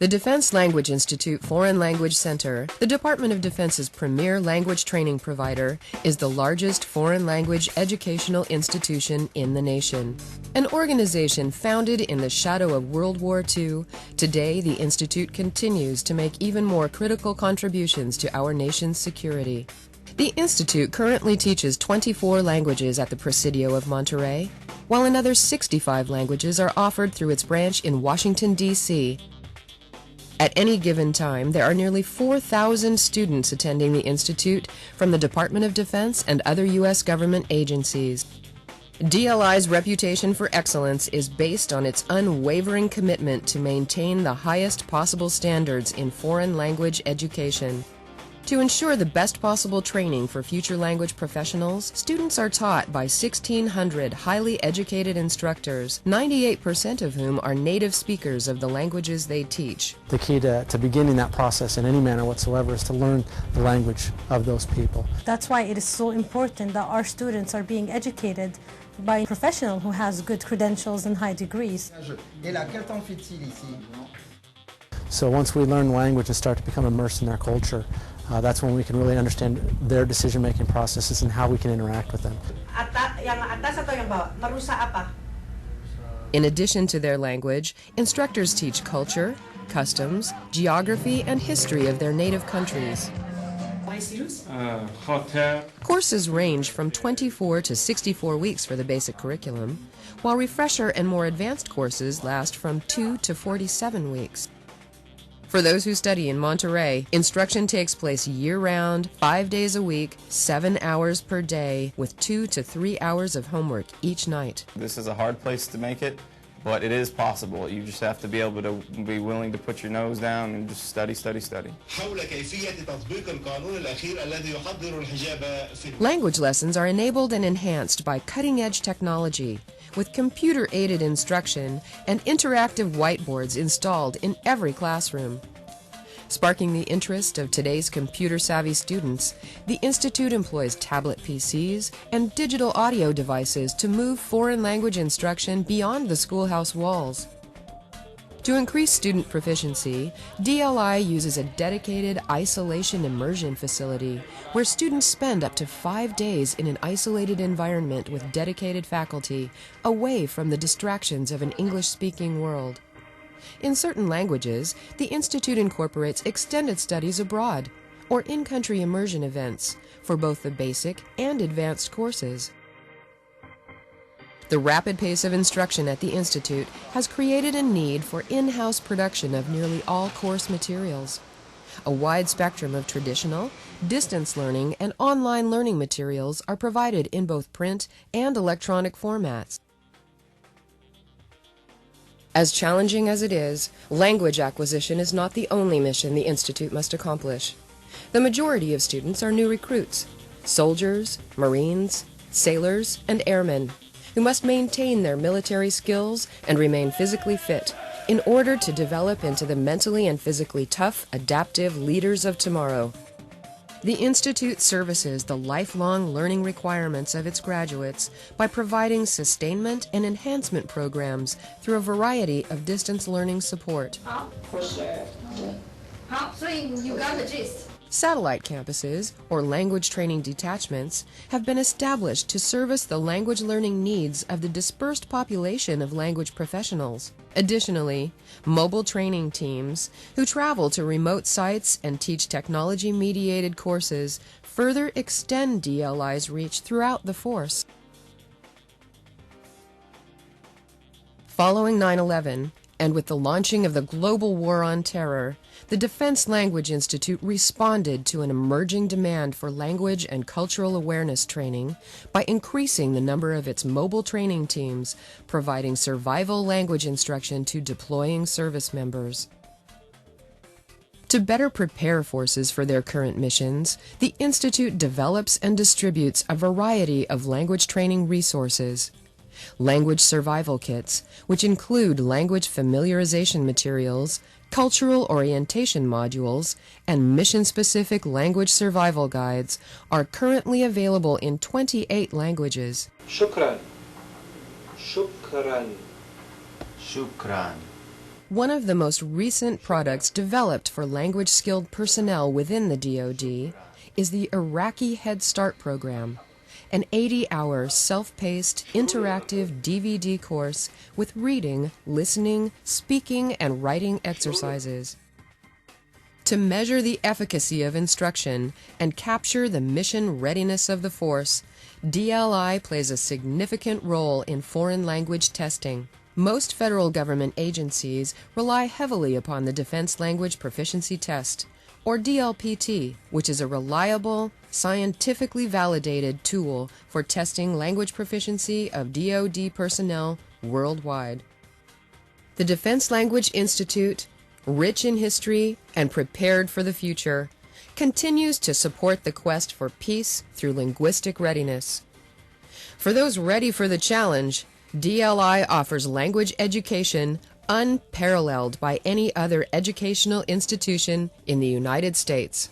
The Defense Language Institute Foreign Language Center, the Department of Defense's premier language training provider, is the largest foreign language educational institution in the nation. An organization founded in the shadow of World War II, today the Institute continues to make even more critical contributions to our nation's security. The Institute currently teaches 24 languages at the Presidio of Monterey, while another 65 languages are offered through its branch in Washington, D.C. At any given time, there are nearly 4,000 students attending the Institute from the Department of Defense and other U.S. government agencies. DLI's reputation for excellence is based on its unwavering commitment to maintain the highest possible standards in foreign language education. To ensure the best possible training for future language professionals, students are taught by 1,600 highly educated instructors, 98% of whom are native speakers of the languages they teach. The key to beginning that process in any manner whatsoever is to learn the language of those people. That's why it is so important that our students are being educated by a professional who has good credentials and high degrees. So once we learn language and start to become immersed in their culture, that's when we can really understand their decision-making processes and how we can interact with them. In addition to their language, instructors teach culture, customs, geography, and history of their native countries. Courses range from 24 to 64 weeks for the basic curriculum, while refresher and more advanced courses last from 2 to 47 weeks. For those who study in Monterey, instruction takes place year-round, 5 days a week, 7 hours per day, with 2 to 3 hours of homework each night. This is a hard place to make it, but it is possible. You just have to be able to be willing to put your nose down and just study, study, study. Language lessons are enabled and enhanced by cutting-edge technology, with computer-aided instruction and interactive whiteboards installed in every classroom. Sparking the interest of today's computer-savvy students, the Institute employs tablet PCs and digital audio devices to move foreign language instruction beyond the schoolhouse walls. To increase student proficiency, DLI uses a dedicated isolation immersion facility where students spend up to 5 days in an isolated environment with dedicated faculty, away from the distractions of an English-speaking world. In certain languages, the Institute incorporates extended studies abroad or in-country immersion events for both the basic and advanced courses. The rapid pace of instruction at the Institute has created a need for in-house production of nearly all course materials. A wide spectrum of traditional, distance learning, and online learning materials are provided in both print and electronic formats. As challenging as it is, language acquisition is not the only mission the Institute must accomplish. The majority of students are new recruits, soldiers, Marines, sailors, and airmen, who must maintain their military skills and remain physically fit in order to develop into the mentally and physically tough, adaptive leaders of tomorrow. The Institute services the lifelong learning requirements of its graduates by providing sustainment and enhancement programs through a variety of distance learning support. Satellite campuses, or language training detachments, have been established to service the language learning needs of the dispersed population of language professionals. Additionally, mobile training teams, who travel to remote sites and teach technology-mediated courses, further extend DLI's reach throughout the force. Following 9/11, and with the launching of the global war on terror, the Defense Language Institute responded to an emerging demand for language and cultural awareness training by increasing the number of its mobile training teams, providing survival language instruction to deploying service members. To better prepare forces for their current missions, the Institute develops and distributes a variety of language training resources. Language survival kits, which include language familiarization materials, cultural orientation modules, and mission-specific language survival guides, are currently available in 28 languages. Shukran. Shukran. Shukran. One of the most recent products developed for language-skilled personnel within the DoD is the Iraqi Head Start program, an 80-hour self-paced, interactive DVD course with reading, listening, speaking, and writing exercises. To measure the efficacy of instruction and capture the mission readiness of the force, DLI plays a significant role in foreign language testing. Most federal government agencies rely heavily upon the Defense Language Proficiency Test, or DLPT, which is a reliable, scientifically validated tool for testing language proficiency of DoD personnel worldwide. The Defense Language Institute, rich in history and prepared for the future, continues to support the quest for peace through linguistic readiness. For those ready for the challenge, DLI offers language education unparalleled by any other educational institution in the United States.